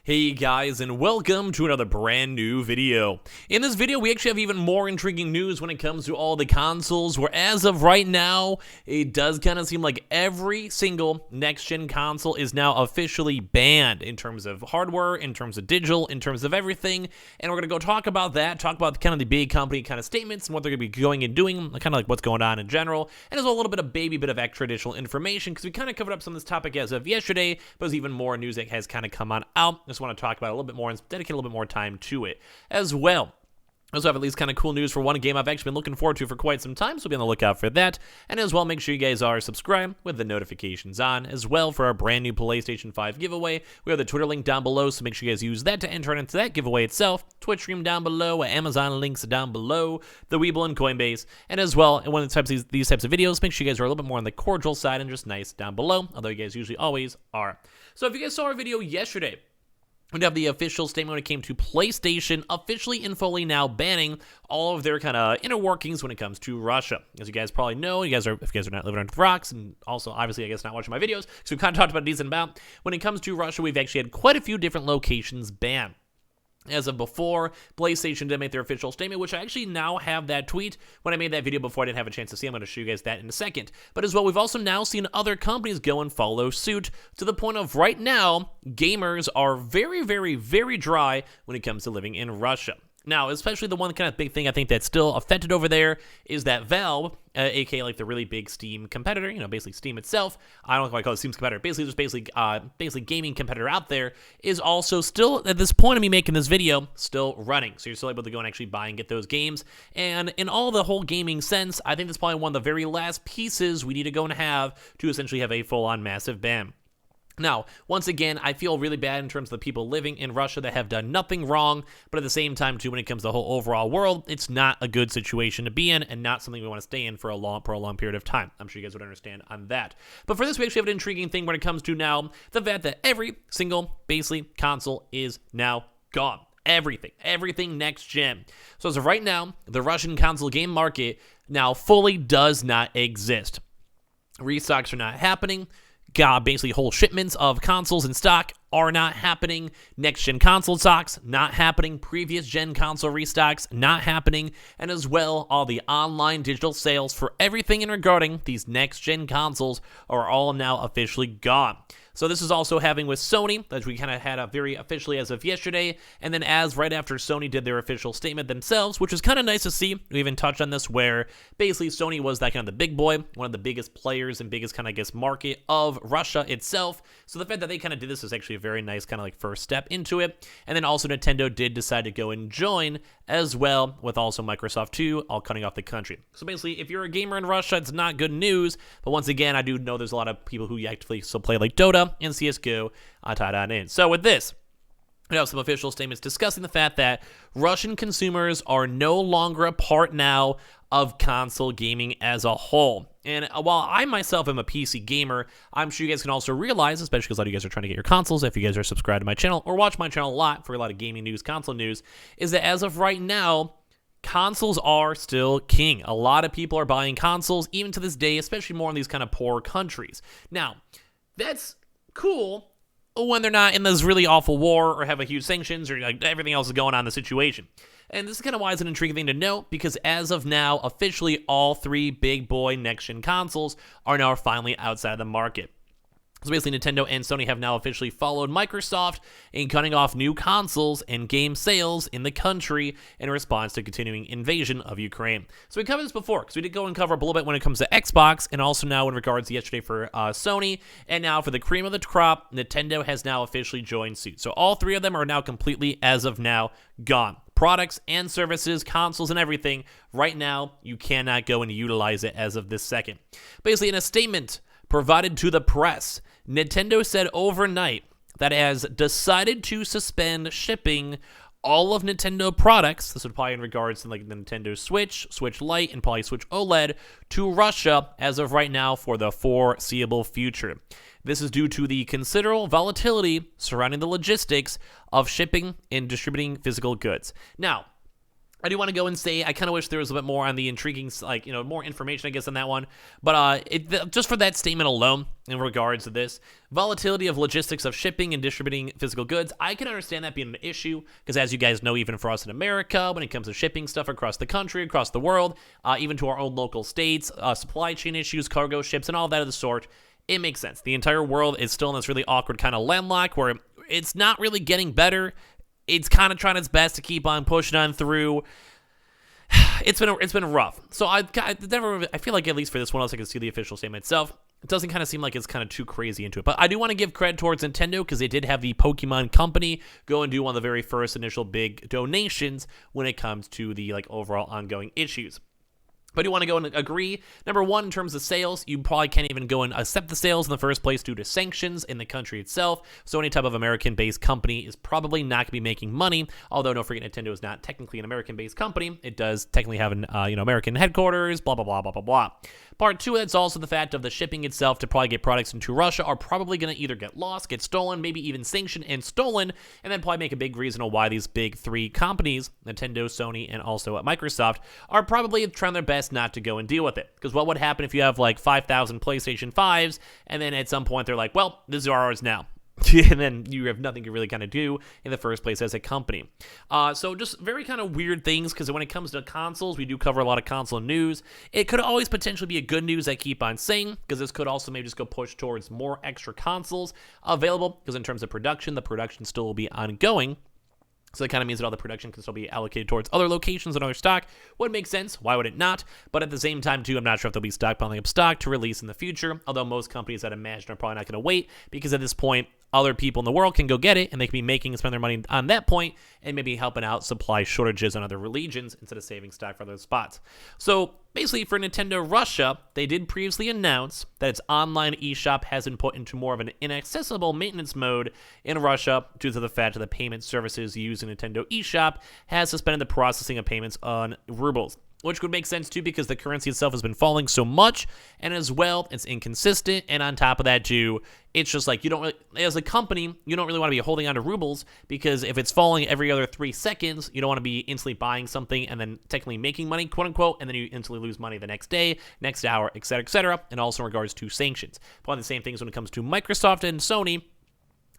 Hey guys, and welcome to another brand new video. In this video, we actually have even more intriguing news when it comes to all the consoles, where as of right now, it does kind of seem like every single next-gen console is now officially banned in terms of hardware, in terms of digital, in terms of everything, and we're going to go talk about that, talk about kind of the big company kind of statements and what they're going to be going and doing, kind of like what's going on in general, and as well a little bit of bit of extra additional information, because we kind of covered up some of this topic as of yesterday, but there's even more news that has kind of come on out. I just want to talk about it a little bit more and dedicate a little bit more time to it as well. I also have at least kind of cool news for one game I've actually been looking forward to for quite some time, so be on the lookout for that. And as well, make sure you guys are subscribed with the notifications on as well for our brand new PlayStation 5 giveaway. We have the Twitter link down below, so make sure you guys use that to enter into that giveaway itself. Twitch stream down below, Amazon links down below, the Weeble and Coinbase, and as well, and when it types these types of videos, make sure you guys are a little bit more on the cordial side and just nice down below, although you guys usually always are. So if you guys saw our video yesterday, we have the official statement when it came to PlayStation officially and fully now banning all of their kind of inner workings when it comes to Russia. As you guys probably know, if you guys are not living under the rocks, and also obviously I guess not watching my videos, because we've kind of talked about a decent amount. When it comes to Russia, we've actually had quite a few different locations banned. As of before, PlayStation did make their official statement, which I actually now have that tweet. When I made that video before, I didn't have a chance to see. I'm going to show you guys that in a second. But as well, we've also now seen other companies go and follow suit, to the point of right now, gamers are very, very, very dry when it comes to living in Russia. Now, especially the one kind of big thing I think that's still affected over there is that Valve, aka like the really big Steam competitor, basically Steam itself, I don't know why I call it Steam's competitor, basically gaming competitor out there, is also still, at this point of me making this video, still running. So you're still able to go and actually buy and get those games. And in all the whole gaming sense, I think that's probably one of the very last pieces we need to go and have to essentially have a full-on massive ban. Now, once again, I feel really bad in terms of the people living in Russia that have done nothing wrong, but at the same time, too, when it comes to the whole overall world, it's not a good situation to be in and not something we want to stay in for a long period of time. I'm sure you guys would understand on that. But for this, we actually have an intriguing thing when it comes to now the fact that every single, basically, console is now gone. Everything next gen. So as of right now, the Russian console game market now fully does not exist. Restocks are not happening. Basically whole shipments of consoles in stock are not happening. Next-gen console stocks, not happening. Previous-gen console restocks, not happening. And as well, all the online digital sales for everything in regarding these next-gen consoles are all now officially gone. So this is also having with Sony, that we kind of had a very officially as of yesterday, and then as right after Sony did their official statement themselves, which is kind of nice to see. We even touched on this, where basically Sony was that kind of the big boy, one of the biggest players and biggest kind of, I guess, market of Russia itself. So the fact that they kind of did this is actually a very nice kind of like first step into it. And then also Nintendo did decide to go and join as well, with also Microsoft too, all cutting off the country. So basically, if you're a gamer in Russia, it's not good news. But once again, I do know there's a lot of people who actively still play like Dota and CSGO tied on in. So with this, we have some official statements discussing the fact that Russian consumers are no longer a part now of console gaming as a whole. And while I myself am a PC gamer, I'm sure you guys can also realize, especially because a lot of you guys are trying to get your consoles, if you guys are subscribed to my channel or watch my channel a lot for a lot of gaming news, console news, is that as of right now, consoles are still king. A lot of people are buying consoles, even to this day, especially more in these kind of poor countries. Now, that's cool when they're not in this really awful war or have a huge sanctions or like everything else is going on in the situation. And this is kind of why it's an intriguing thing to note, because as of now, officially all three big boy next-gen consoles are now finally outside of the market. So basically, Nintendo and Sony have now officially followed Microsoft in cutting off new consoles and game sales in the country in response to continuing invasion of Ukraine. So we covered this before, because we did go and cover up a little bit when it comes to Xbox, and also now in regards to yesterday for Sony, and now for the cream of the crop, Nintendo has now officially joined suit. So all three of them are now completely, as of now, gone. Products and services, consoles and everything, right now, you cannot go and utilize it as of this second. Basically, in a statement provided to the press, Nintendo said overnight that it has decided to suspend shipping all of Nintendo products, this would apply in regards to like the Nintendo Switch, Switch Lite, and probably Switch OLED, to Russia as of right now for the foreseeable future. This is due to the considerable volatility surrounding the logistics of shipping and distributing physical goods. Now, I do want to go and say I kind of wish there was a bit more on the intriguing, like, more information, I guess, on that one. But just for that statement alone, in regards to this, volatility of logistics of shipping and distributing physical goods, I can understand that being an issue, because as you guys know, even for us in America, when it comes to shipping stuff across the country, across the world, even to our own local states, supply chain issues, cargo ships, and all that of the sort, it makes sense. The entire world is still in this really awkward kind of landlock where it's not really getting better. It's kind of trying its best to keep on pushing on through. It's been rough. So I feel like, at least for this one, else I can see the official statement itself. It doesn't kind of seem like it's kind of too crazy into it. But I do want to give credit towards Nintendo, because they did have the Pokemon Company go and do one of the very first initial big donations when it comes to the overall ongoing issues. But I do want to go and agree. Number one, in terms of sales, you probably can't even go and accept the sales in the first place due to sanctions in the country itself. So any type of American-based company is probably not going to be making money. Although, don't forget, Nintendo is not technically an American-based company. It does technically have an American headquarters, blah, blah, blah, blah, blah, blah. Part two, that's also the fact of the shipping itself to probably get products into Russia are probably going to either get lost, get stolen, maybe even sanctioned and stolen, and then probably make a big reason of why these big three companies, Nintendo, Sony, and also Microsoft, are probably trying their best not to go and deal with it. Because what would happen if you have 5,000 PlayStation 5s, and then at some point they're like, well, this is ours now. And then you have nothing to really kind of do in the first place as a company. So just very kind of weird things, because when it comes to consoles, we do cover a lot of console news. It could always potentially be a good news, I keep on saying, because this could also maybe just go push towards more extra consoles available, because in terms of production, the production still will be ongoing. So that kind of means that all the production can still be allocated towards other locations and other stock. Would make sense. Why would it not? But at the same time, too, I'm not sure if they'll be stockpiling up stock to release in the future, although most companies, I'd imagine, are probably not going to wait, because at this point, other people in the world can go get it, and they can be making and spend their money on that point, and maybe helping out supply shortages on other regions instead of saving stock for those spots. So basically, for Nintendo Russia, they did previously announce that its online eShop has been put into more of an inaccessible maintenance mode in Russia due to the fact that the payment services used in Nintendo eShop has suspended the processing of payments on rubles. Which would make sense, too, because the currency itself has been falling so much, and as well, it's inconsistent, and on top of that, too, it's just you don't really, as a company, you don't really want to be holding on to rubles, because if it's falling every other 3 seconds, you don't want to be instantly buying something and then technically making money, quote-unquote, and then you instantly lose money the next day, next hour, etc., and also in regards to sanctions. Probably the same things when it comes to Microsoft and Sony.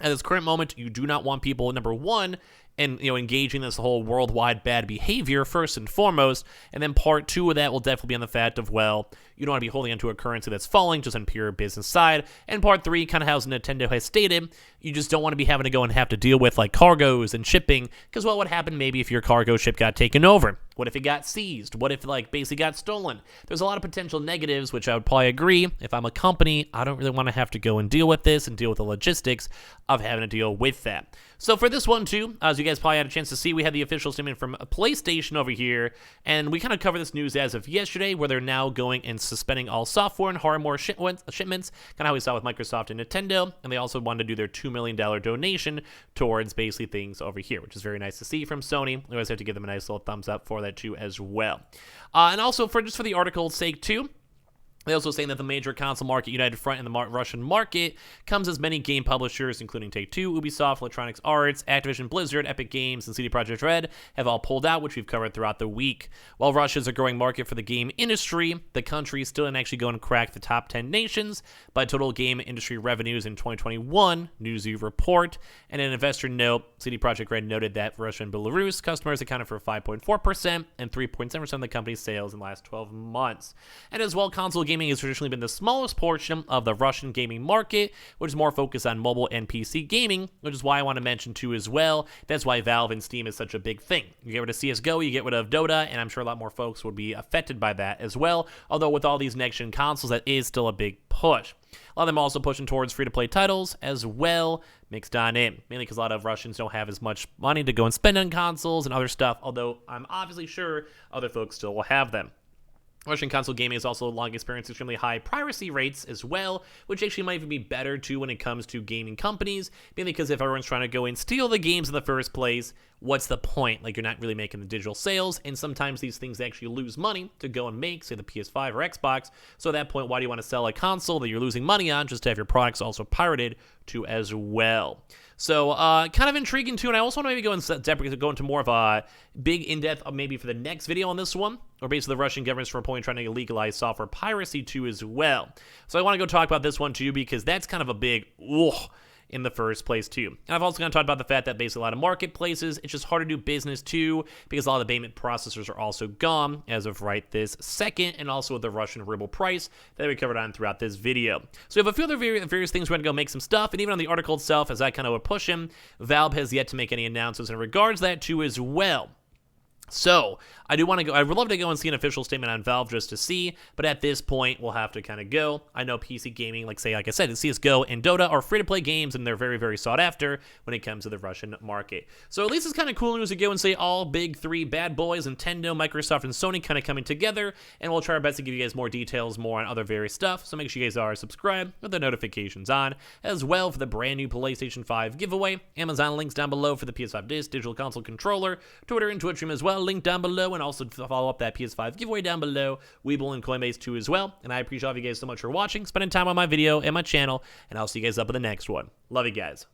At this current moment, you do not want people, number one, and engaging this whole worldwide bad behavior first and foremost, and then part two of that will definitely be on the fact of, well, you don't want to be holding onto a currency that's falling just on pure business side, and part three, kind of how Nintendo has stated, you just don't want to be having to go and have to deal with cargos and shipping, because what would happen maybe if your cargo ship got taken over? What if it got seized? What if basically got stolen? There's a lot of potential negatives, which I would probably agree. If I'm a company, I don't really want to have to go and deal with this and deal with the logistics of having to deal with that. So for this one too, as you guys probably had a chance to see, we had the official statement from PlayStation over here, and we kind of covered this news as of yesterday, where they're now going and suspending all software and hardware shipments, kind of how we saw with Microsoft and Nintendo, and they also wanted to do their $2 million donation towards basically things over here, which is very nice to see from Sony. We always have to give them a nice little thumbs up for that too as well. And also for the article's sake too, they also saying that the major console market united front in the Russian market comes as many game publishers, including Take-Two, Ubisoft, Electronic Arts, Activision Blizzard, Epic Games, and CD Projekt Red, have all pulled out, which we've covered throughout the week. While Russia is a growing market for the game industry, the country still didn't actually go and crack the top 10 nations by total game industry revenues in 2021, Newzoo report. And in an investor note, CD Projekt Red noted that Russia and Belarus customers accounted for 5.4% and 3.7% of the company's sales in the last 12 months. And as well, console gaming has traditionally been the smallest portion of the Russian gaming market, which is more focused on mobile and PC gaming, which is why I want to mention too as well. That's why Valve and Steam is such a big thing. You get rid of CSGO, you get rid of Dota, and I'm sure a lot more folks would be affected by that as well. Although with all these next-gen consoles, that is still a big push. A lot of them also pushing towards free-to-play titles as well, mixed on in, mainly because a lot of Russians don't have as much money to go and spend on consoles and other stuff, although I'm obviously sure other folks still will have them. Russian console gaming has also long experienced extremely high piracy rates as well, which actually might even be better too when it comes to gaming companies, mainly because if everyone's trying to go and steal the games in the first place, what's the point? You're not really making the digital sales, and sometimes these things actually lose money to go and make, say, the PS5 or Xbox. So at that point, why do you want to sell a console that you're losing money on just to have your products also pirated too as well? So kind of intriguing too, and I also want to maybe go into more of a big in-depth maybe for the next video on this one, or basically the Russian government's reporting trying to legalize software piracy too as well. So I want to go talk about this one too, because that's kind of a big in the first place too. And I've also kind of talked about the fact that basically a lot of marketplaces, it's just hard to do business too, because a lot of the payment processors are also gone as of right this second, and also with the Russian ruble price that we covered on throughout this video. So we have a few other various things we're going to go make some stuff, and even on the article itself, as I kind of would push him, Valve has yet to make any announcements in regards to that too as well. So, I would love to go and see an official statement on Valve just to see, but at this point, we'll have to kind of go. I know PC gaming, like I said, CSGO and Dota are free-to-play games, and they're very, very sought after when it comes to the Russian market. So at least it's kind of cool news to go and say all big three bad boys, Nintendo, Microsoft, and Sony kind of coming together, and we'll try our best to give you guys more details, more on other various stuff, so make sure you guys are subscribed with the notifications on, as well for the brand new PlayStation 5 giveaway. Amazon links down below for the PS5 Digital Console Controller, Twitter and Twitch stream as well, link down below, and also to follow up that PS5 giveaway down below, Webull and Coinbase too as well. And I appreciate all of you guys so much for watching, spending time on my video and my channel, and I'll see you guys up in the next one. Love you guys.